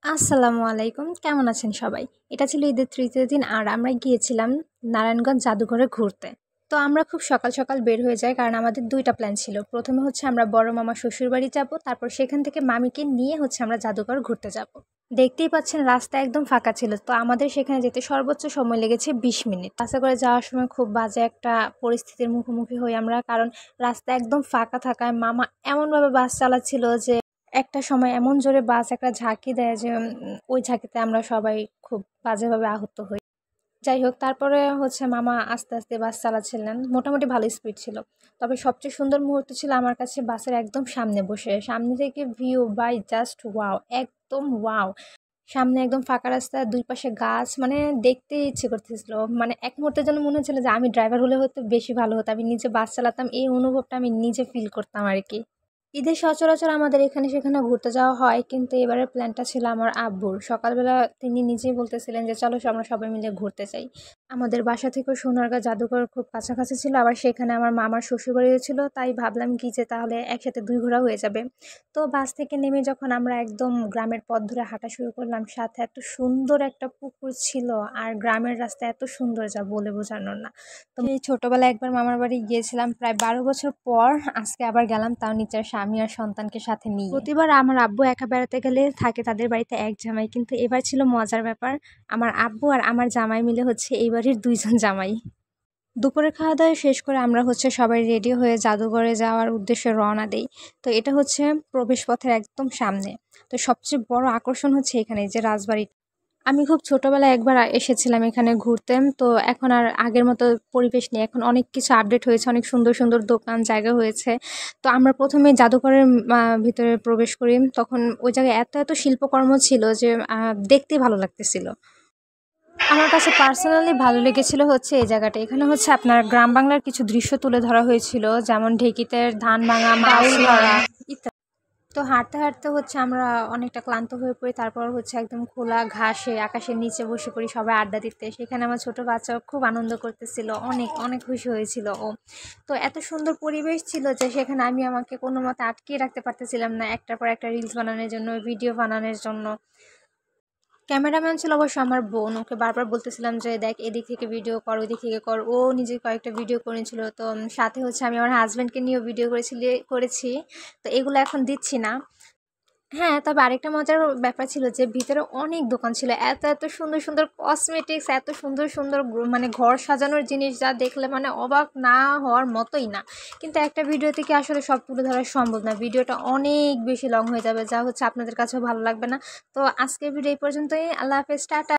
আসসালামু আলাইকুম। কেমন আছেন সবাই? এটা ছিল ঈদের তৃতীয় দিন আর আমরা গিয়েছিলাম নারায়ণগঞ্জ জাদুঘরে ঘুরতে। তো আমরা খুব সকাল সকাল বের হয়ে যাই কারণ আমাদের ২ টা প্ল্যান ছিল। ১ম এ হচ্ছে আমরা বড় মামার শ্বশুরবাড়ি যাবো, তারপর সেখান থেকে মামিকে নিয়ে হচ্ছে আমরা জাদুঘর ঘুরতে যাবো। দেখতেই পাচ্ছেন রাস্তা একদম ফাঁকা ছিল। তো আমাদের সেখানে যেতে সর্বোচ্চ সময় লেগেছে ২০ মিনিট। বাসে করে যাওয়ার সময় খুব বাজে একটা পরিস্থিতির মুখোমুখি হই আমরা, কারণ রাস্তা একদম ফাঁকা থাকায় মামা এমনভাবে বাস চালাচ্ছিল যে একটা সময় এমন জোরে বাস একটা ঝাঁকি দেয় যে ওই ঝাঁকিতে আমরা সবাই খুব বাজেভাবে আহত হই। যাই হোক, তারপরে হচ্ছে মামা আস্তে আস্তে বাস চালাচ্ছিলেন, মোটামুটি ভালো স্পিড ছিল। তবে সবচেয়ে সুন্দর মুহূর্ত ছিল আমার কাছে বাসের একদম সামনে বসে, সামনে থেকে ভিউ বাই জাস্ট ওয়াও, একদম ওয়াও। সামনে একদম ফাঁকা রাস্তা, দুই পাশে গাছ, মানে দেখতে ইচ্ছে করতেছিল। মানে এক মুহূর্তের জন্য মনে হচ্ছিল যে আমি ড্রাইভার হলে হয়তো বেশি ভালো হতো, আমি নিজে বাস চালাতাম, এই অনুভবটা আমি নিজে ফিল করতাম আর কি। ঈদে সচরাচর আমাদের এখানে সেখানে ঘুরতে যাওয়া হয়, কিন্তু এবারের প্ল্যানটা ছিল আমার আব্বুর। সকালবেলা তিনি নিজেই বলতেছিলেন যে চলো আমরা সবাই মিলে ঘুরতে যাই। আমাদের বাসা থেকেও সোনারগাঁ জাদুঘর খুব কাছাকাছি ছিল, আবার সেখানে আমার মামার শ্বশুরবাড়িও ছিল, তাই ভাবলাম কি যে তাহলে একসাথে ২ ঘোরা হয়ে যাবে। তো বাস থেকে নেমে যখন আমরা একদম গ্রামের পথ ধরে হাঁটা শুরু করলাম, সাথে এত সুন্দর একটা পুকুর ছিল আর গ্রামের রাস্তা এত সুন্দর যা বলে বোঝানোর না। তো এই ছোটবেলায় একবার মামার বাড়ি গিয়েছিলাম প্রায় ১২ বছর পর, আজকে আবার গেলাম, তাও নিজের স্বামী আর সন্তানকে সাথে নিয়ে। প্রতিবার আমার আব্বু একা বেড়াতে গেলে থাকে তাদের বাড়িতে এক জামাই, কিন্তু এবার ছিল মজার ব্যাপার, আমার আব্বু আর আমার জামাই মিলে হচ্ছে এই বাড়ির ২ জন জামাই। দুপুরের খাওয়া দাওয়া শেষ করে আমরা হচ্ছে সবাই রেডি হয়ে জাদুঘরে যাওয়ার উদ্দেশ্যে রওনা দেই। তো এটা হচ্ছে প্রবেশপথের একদম সামনে। তো সবচেয়ে বড় আকর্ষণ হচ্ছে এখানে যে রাজবাড়ি। আমি খুব ছোটবেলায় একবার এসেছিলাম এখানে ঘুরতে। তো এখন আর আগের মতো পরিবেশ নেই। এখন অনেক কিছু আপডেট হয়েছে, অনেক সুন্দর, সুন্দর দোকান জায়গা হয়েছে। তো আমরা ১ম এ জাদুঘরের ভিতরে প্রবেশ করি। তখন ওই জায়গায় এত, এত শিল্পকর্ম ছিল যে দেখতেই ভালো লাগতেছিল। আমার কাছে পার্সোনালি ভালো লেগেছিল হচ্ছে এই জায়গাটা। এখানে হচ্ছে আপনার গ্রাম বাংলার কিছু দৃশ্য তুলে ধরা হয়েছিল, যেমন ঢেঁকিতে ধান ভাঙা, মাছ ধরা ইত্যাদি। তো হাঁটতে হাঁটতে হচ্ছে আমরা অনেকটা ক্লান্ত হয়ে পড়ি, তারপর হচ্ছে একদম খোলা ঘাসে আকাশের নিচে বসে পড়ি সবাই আড্ডা দিতে। সেখানে আমার ছোট বাচ্চাও খুব আনন্দ করতেছিল, অনেক অনেক খুশি হয়েছিল ও। তো এত সুন্দর পরিবেশ ছিল যে সেখানে আমি আমাকে কোনো মতে আটকিয়ে রাখতে পারতেছিলাম না, একটার পর একটা রিলস বানানোর জন্য, ভিডিও বানানোর জন্য। ক্যামেরাম্যান ছিল অবশ্য আমার বোন, ওকে বারবার বলতেছিলাম যে দেখ এদিক থেকে ভিডিও কর, ওদিক থেকে কর। ও নিজে কয়েকটা ভিডিও করেছিল। তো সাথে হচ্ছে আমি আমার হাজব্যান্ডকে নিয়েও ভিডিও করেছি। তো এগুলো এখন দিচ্ছি না। হ্যাঁ, তবে আরেকটা মজার ব্যাপার ছিল যে ভিতরে অনেক দোকান ছিল। এত, এত সুন্দর, সুন্দর কসমেটিক্স, এত সুন্দর, সুন্দর মানে ঘর সাজানোর জিনিস যা দেখলে মানে অবাক না হওয়ার মতোই না। কিন্তু একটা ভিডিওতে কি আসলে সব তুলে ধরা সম্ভব না। ভিডিওটা অনেক বেশি লং হয়ে যাবে, যা হচ্ছে আপনাদের কাছেও ভালো লাগবে না। তো আজকের ভিডিও এই পর্যন্তই। আল্লাহ হাফেজ, টাটা।